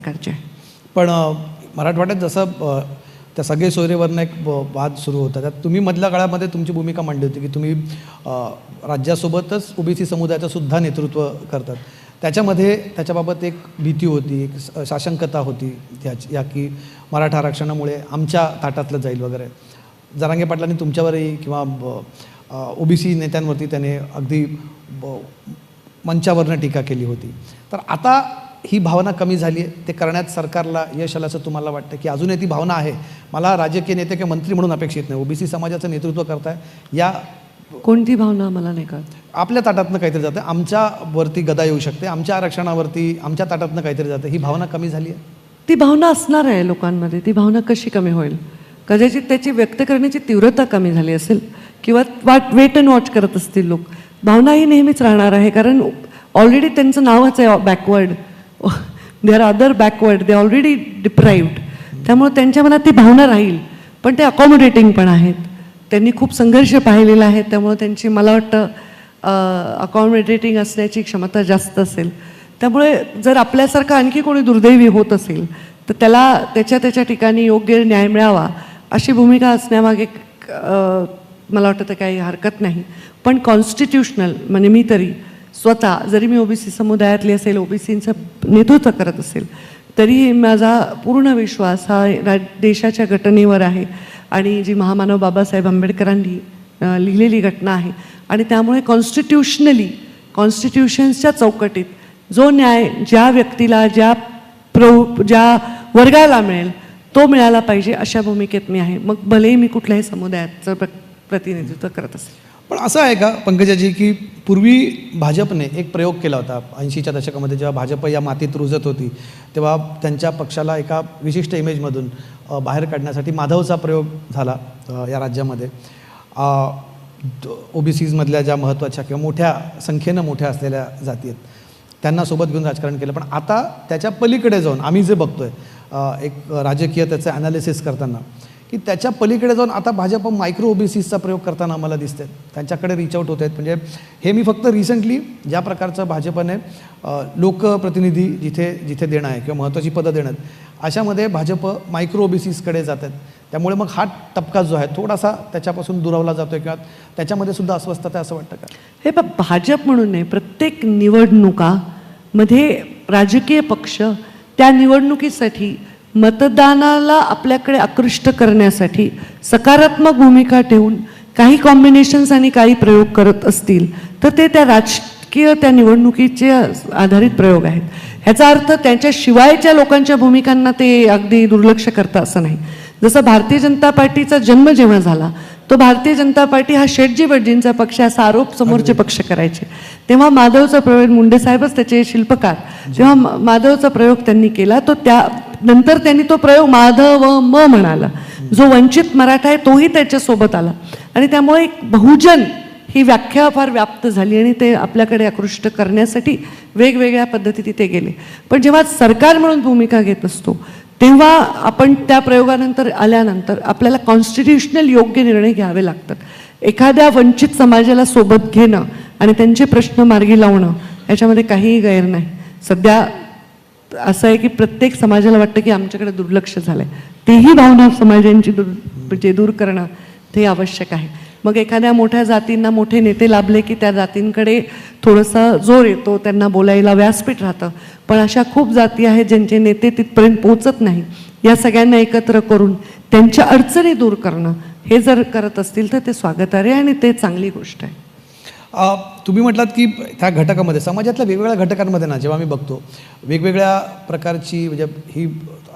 करचे पण मराठवाड्यात जसं त्या सगळे सोयरेवरनं एक वाद सुरू होता, त्यात तुम्ही मधल्या काळामध्ये तुमची भूमिका मांडली होती की तुम्ही राज्यासोबतच ओबीसी समुदायाचं सुद्धा नेतृत्व करतात. त्याच्यामध्ये त्याच्याबाबत एक भीती होती, एक साशंकता होती या की मराठा आरक्षणामुळे आमच्या ताटातलं जाईल वगैरे. जरांगे पाटलांनी तुमच्यावरही किंवा ओबीसी नेत्यांवरती त्याने अगदी मंचावरनं टीका केली होती. तर आता ही भावना कमी झाली आहे, ते करण्यात सरकारला यश आलं असं तुम्हाला वाटतं की अजूनही ती भावना आहे? मला राजकीय नेते किंवा मंत्री म्हणून अपेक्षित नाही, ओबीसी समाजाचं नेतृत्व करताय, या कोणती भावना मला नाही कळत. आपल्या ताटातनं काहीतरी जातं, आमच्यावरती गदा येऊ शकते, आमच्या आरक्षणावरती आमच्या ताटातनं काहीतरी जातं, ही भावना कमी झाली आहे? ती भावना असणार आहे लोकांमध्ये. ती भावना कशी कमी होईल? कदाचित त्याची व्यक्त करण्याची तीव्रता कमी झाली असेल किंवा वेट अँड वॉच करत असतील लोक. भावना ही नेहमीच राहणार आहे, कारण ऑलरेडी त्यांचं नावच आहे backward. They are other backward, they already deprived. त्यामुळे त्यांच्या मनात ती भावना राहील. पण ते अकॉमोडेटिंग पण आहेत, त्यांनी खूप संघर्ष पाहिलेला आहे, त्यामुळे त्यांची मला वाटतं अकॉमोडेटिंग असण्याची क्षमता जास्त असेल. त्यामुळे जर आपल्यासारखं आणखी कोणी दुर्दैवी होत असेल तर त्याला त्याच्या ठिकाणी योग्य न्याय मिळावा अशी भूमिका असण्यामागे मला वाटतं तर काही हरकत नाही. पण कॉन्स्टिट्यूशनल म्हणजे मी तरी स्वतः जरी मी ओबीसी समुदायातली असेल, ओबीसींचं नेतृत्व करत असेल, तरी माझा पूर्ण विश्वास हा देशाच्या घटनेवर आहे आणि जी महामानव बाबासाहेब आंबेडकरांनी लिहिलेली घटना आहे. आणि त्यामुळे कॉन्स्टिट्यूशन्सच्या चौकटीत जो न्याय ज्या व्यक्तीला ज्या वर्गाला मिळेल तो मिळाला पाहिजे अशा भूमिकेत मी आहे. मग भलेही मी कुठल्याही समुदायाचं प्रतिनिधित्व करत असेल. पण असं आहे का पंकजाजी की पूर्वी भाजपने एक प्रयोग केला होता 80च्या दशकामध्ये, जेव्हा भाजप या मातीत रुजत होती तेव्हा त्यांच्या पक्षाला एका विशिष्ट इमेजमधून बाहेर काढण्यासाठी माधवचा प्रयोग झाला या राज्यामध्ये. ओबीसीजमधल्या ज्या महत्त्वाच्या किंवा मोठ्या संख्येनं मोठ्या असलेल्या जाती आहेत त्यांना सोबत घेऊन राजकारण केलं. पण आता त्याच्या पलीकडे जाऊन आम्ही जे बघतोय एक राजकीय त्याचं ॲनालिसिस करताना की त्याच्या पलीकडे जाऊन आता भाजप मायक्रो ओबीसीचा प्रयोग करताना आम्हाला दिसते, त्यांच्याकडे रीच आउट होत आहेत. म्हणजे हे मी फक्त रिसेंटली ज्या प्रकारचं भाजपने लोकप्रतिनिधी जिथे देणं आहे किंवा महत्त्वाची पदं देणं अशामध्ये भाजप मायक्रो ओबीसीजकडे जात आहेत. त्यामुळे मग हा टप्का जो आहे थोडासा त्याच्यापासून दुरावला जातो किंवा त्याच्यामध्ये सुद्धा अस्वस्थता आहे असं वाटतं का? हे भाजप म्हणून नाही, प्रत्येक निवडणुकामध्ये राजकीय पक्ष त्या निवडणुकीसाठी मतदानाला आपल्याकडे आकृष्ट करण्यासाठी सकारात्मक भूमिका ठेवून काही कॉम्बिनेशन्स आणि काही प्रयोग करत असतील तर ते त्या राजकीय त्या निवडणुकीचे आधारित प्रयोग आहेत. ह्याचा अर्थ त्यांच्याशिवायच्या लोकांच्या भूमिकांना ते अगदी दुर्लक्ष करतं असं नाही. जसं भारतीय जनता पार्टीचा जन्म जेव्हा झाला तो भारतीय जनता पार्टी हा शेटजी भटजींचा पक्ष असा आरोप समोरचे पक्ष करायचे, तेव्हा माधवचा प्रयोग, मुंडे साहेबच त्याचे शिल्पकार, जेव्हा माधवचा प्रयोग त्यांनी केला तो त्यानंतर त्यांनी तो प्रयोग माधव म म्हणाला. जो वंचित मराठा आहे तोही त्याच्यासोबत आला आणि त्यामुळे बहुजन ही व्याख्या फार व्याप्त झाली आणि ते आपल्याकडे आकृष्ट करण्यासाठी वेगवेगळ्या पद्धती तिथे गेले. पण जेव्हा सरकार म्हणून भूमिका घेत असतो तेव्हा आपण त्या प्रयोगानंतर आल्यानंतर आपल्याला कॉन्स्टिट्यूशनल योग्य निर्णय घ्यावे लागतात. एखाद्या वंचित समाजाला सोबत घेणं आणि त्यांचे प्रश्न मार्गी लावणं याच्यामध्ये काहीही गैर नाही. सध्या असं आहे की प्रत्येक समाजाला वाटतं की आमच्याकडे दुर्लक्ष झालं आहे, तेही भावना समाजांची दूर करणं ते आवश्यक आहे. मग एखाद्या मोठ्या जातींना मोठे नेते लाभले की त्या जातींकडे थोडासा जोर येतो, त्यांना बोलायला व्यासपीठ राहतं. पण अशा खूप जाती आहेत ज्यांचे नेते तिथपर्यंत पोहोचत नाही. या सगळ्यांना एकत्र करून त्यांच्या अडचणी दूर करणं हे जर करत असतील तर ते स्वागतार्ह आणि ते चांगली गोष्ट आहे. तुम्ही म्हटलात की त्या घटकामध्ये समाजातल्या वेगवेगळ्या घटकांमध्ये ना जेव्हा मी बघतो वेगवेगळ्या प्रकारची, म्हणजे ही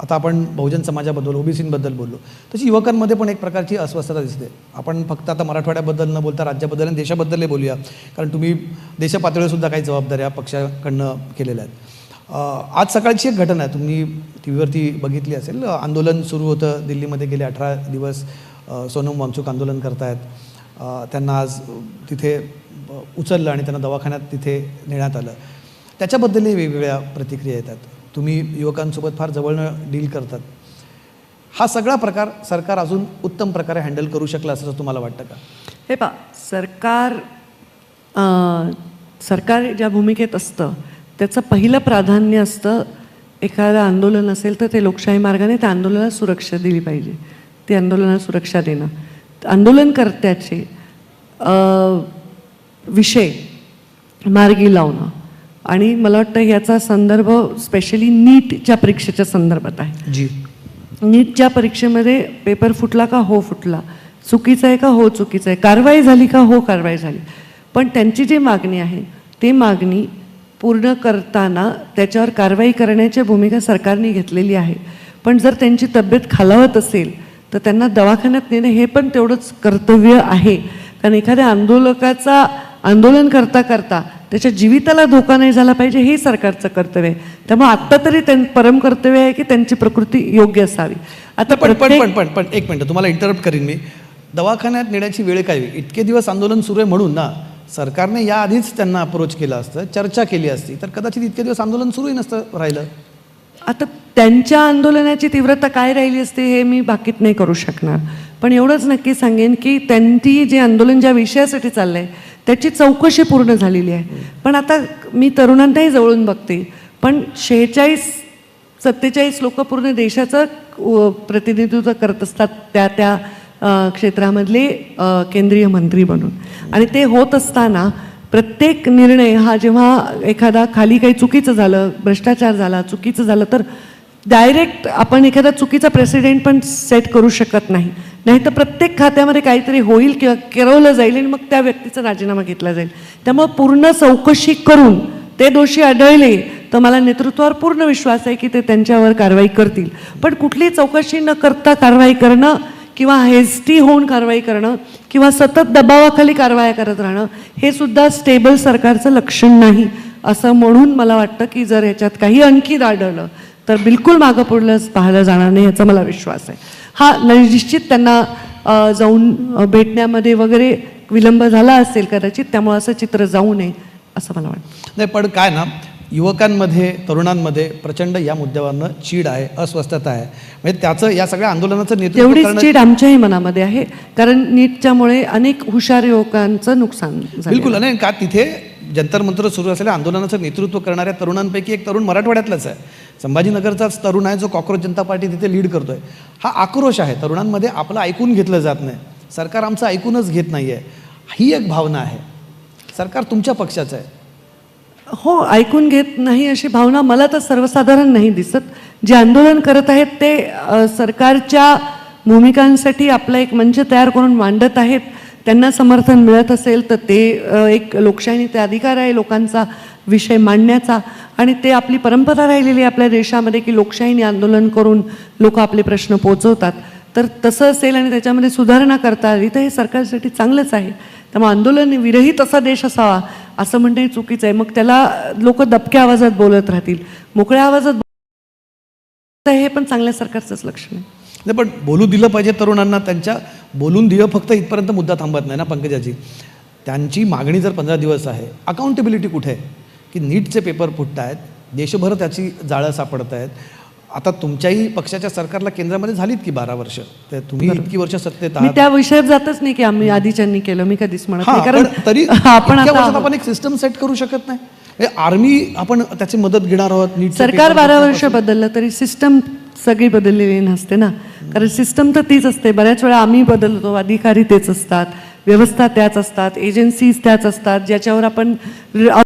आता आपण बहुजन समाजाबद्दल ओबीसींबद्दल बोललो तशी युवकांमध्ये पण एक प्रकारची अस्वस्थता दिसते. आपण फक्त आता मराठवाड्याबद्दल न बोलता राज्याबद्दल आणि देशाबद्दलही बोलूया, कारण तुम्ही देशपातळीवर सुद्धा काही जबाबदाऱ्या पक्षाकडनं केलेल्या आहेत. आज सकाळची एक घटना आहे, तुम्ही टी व्हीवरती बघितली असेल. आंदोलन सुरू होतं दिल्लीमध्ये, गेले 18 दिवस सोनम वांगचुक आंदोलन करतायत. त्यांना आज तिथे उचललं आणि त्यांना दवाखान्यात तिथे नेण्यात आलं. त्याच्याबद्दलही वेगवेगळ्या प्रतिक्रिया येतात. तुम्ही युवकांसोबत फार जवळनं डील करतात. हा सगळा प्रकार सरकार अजून उत्तम प्रकारे हँडल करू शकलं असं तुम्हाला वाटतं का? हे सरकार ज्या भूमिकेत असतं त्याचं पहिलं प्राधान्य असतं एखादं आंदोलन असेल तर ते लोकशाही मार्गाने त्या आंदोलनाला सुरक्षा दिली पाहिजे. ते आंदोलनाला सुरक्षा देणं, आंदोलनकर्त्याचे विषय मार्गी लावणं, आणि मला वाटतं याचा संदर्भ स्पेशली नीटच्या परीक्षेच्या संदर्भात आहे. जी, नीटच्या परीक्षेमध्ये पेपर फुटला का हो फुटला, चुकीचं आहे का हो चुकीचं आहे, कारवाई झाली का हो कारवाई झाली, पण त्यांची जी मागणी आहे ती मागणी पूर्ण करताना त्याच्यावर कारवाई करण्याची भूमिका सरकारने घेतलेली आहे. पण जर त्यांची तब्येत खालावत असेल तर त्यांना दवाखान्यात नेणं हे पण तेवढंच कर्तव्य आहे. कारण एखाद्या आंदोलकाचा आंदोलन करता करता त्याच्या जीविताला धोका नाही झाला पाहिजे, हे सरकारचं कर्तव्य आहे. त्यामुळे आत्ता तरी परम कर्तव्य आहे की त्यांची प्रकृती योग्य असावी. आता पण एक मिनटं तुम्हाला इंटरप्ट करीन मी. दवाखान्यात नेण्याची वेळ काय, इतके दिवस आंदोलन सुरू आहे म्हणून ना, सरकारने याआधीच त्यांना अप्रोच केला असतं, चर्चा केली असती तर कदाचित इतके दिवस आंदोलन सुरूही नसतं राहिलं. आता त्यांच्या आंदोलनाची तीव्रता काय राहिली असते हे मी बाकीत नाही करू शकणार, पण एवढंच नक्की सांगेन की त्यांची जे आंदोलन ज्या विषयासाठी चाललं आहे त्याची चौकशी पूर्ण झालेली आहे. पण आता मी तरुणांनाही जवळून बघते, पण 46-47 लोक पूर्ण देशाचं प्रतिनिधित्व करत असतात त्या त्या क्षेत्रामधले केंद्रीय मंत्री बनून, आणि ते होत असताना प्रत्येक निर्णय हा जेव्हा एखादा खाली काही चुकीचं झालं, भ्रष्टाचार झाला, चुकीचं झालं, तर डायरेक्ट आपण एखादा चुकीचा प्रेसिडेंट पण सेट करू शकत नाही. तर प्रत्येक खात्यामध्ये काहीतरी होईल किंवा केरवलं जाईल आणि मग त्या व्यक्तीचा राजीनामा घेतला जाईल. त्यामुळे पूर्ण चौकशी करून ते दोषी आढळले तर मला नेतृत्वावर पूर्ण विश्वास आहे की ते त्यांच्यावर कारवाई करतील. पण कुठलीही चौकशी न करता कारवाई करणं किंवा हेस्टी होऊन कारवाई करणं किंवा सतत दबावाखाली कारवाया करत राहणं हे सुद्धा स्टेबल सरकारचं लक्षण नाही. असं म्हणून मला वाटतं की जर ह्याच्यात काही आणखी आढळलं तर बिलकुल मागं पुढलं पाहायला जाणार नाही, याचा मला विश्वास आहे. हा निश्चित त्यांना जाऊन भेटण्यामध्ये वगैरे विलंब झाला असेल कदाचित, त्यामुळे असं चित्र जाऊ नये असं मला वाटतं. नाही, पण काय ना, युवकांमध्ये तरुणांमध्ये प्रचंड या मुद्द्यावरनं चीड आहे, अस्वस्थता आहे. म्हणजे त्याचं या सगळ्या आंदोलनाचं नेतृत्व तेवढीच चीड आमच्याही मनामध्ये आहे, कारण नीटच्यामुळे अनेक हुशार युवकांचं नुकसान झालं. बिलकुल. आणि का तिथे जंतर मंतर सुरू असलेल्या आंदोलनाचं नेतृत्व करणाऱ्या तरुणांपैकी एक तरुण मराठवाड्यातलाच आहे. संभाजीनगरचाच तरुण आहे जो कॉक्रोच जनता पार्टी तिथे लीड करतोय. हा आक्रोश आहे तरुणांमध्ये, आपलं ऐकून घेतलं जात नाही, सरकार आमचं ऐकूनच घेत नाही आहे, ही एक भावना आहे. सरकार तुमच्या पक्षाचं आहे. हो, ऐकून घेत नाही अशी भावना मला तर सर्वसाधारण नाही दिसत. जे आंदोलन करत आहेत ते सरकारच्या भूमिकांसाठी आपला एक मंच तयार करून मांडत आहेत. त्यांना समर्थन मिळत असेल तर ते एक लोकशाही ते अधिकार आहे लोकांचा विषय मांडण्याचा, आणि ते आपली परंपरा राहिलेली आहे आपल्या देशामध्ये की लोकशाहीने आंदोलन करून लोक आपले प्रश्न पोचवतात. तर तसं असेल आणि त्याच्यामध्ये सुधारणा करता आली तर हे सरकारसाठी चांगलंच आहे. त्यामुळे आंदोलन विरहित असा देश असावा असं म्हणणं चुकीचं आहे. मग त्याला लोक दबक्या आवाजात बोलत राहतील, मोकळ्या आवाजात हे पण चांगल्या सरकारचंच लक्षण आहे. नाही, पण बोलू दिलं पाहिजे तरुणांना. त्यांच्या बोलून दिलं फक्त इथपर्यंत मुद्दा थांबत नाही ना पंकजाजी. त्यांची मागणी जर 15 दिवस आहे, अकाउंटेबिलिटी कुठे आहे की नीटचे पेपर फुटत आहेत, देशभर त्याची जाळं सापडत आहेत. आता तुमच्याही पक्षाच्या सरकारला केंद्रामध्ये झालीत की 12 वर्ष, तर तुम्ही इतकी वर्ष सत्तेत मी आहात. त्या विषयात जातच नाही की आम्ही आधीच्यांनी केलं, मी कधीच म्हणत नाही. हां, कारण पण तरी आपण इतक्या वर्षात आता आपण एक सिस्टम सेट करू शकत नाही. आर्मी आपण त्याची मदत घेणार आहोत. नीटचे सरकार पेपर 12 वर्ष बदललं तरी सिस्टम सगळी बदललेली नसते ना, कारण सिस्टम तर तीच असते. बऱ्याच वेळा आम्ही बदलतो, अधिकारी तेच असतात, व्यवस्था त्याच असतात, एजन्सीज त्याच असतात, ज्याच्यावर आपण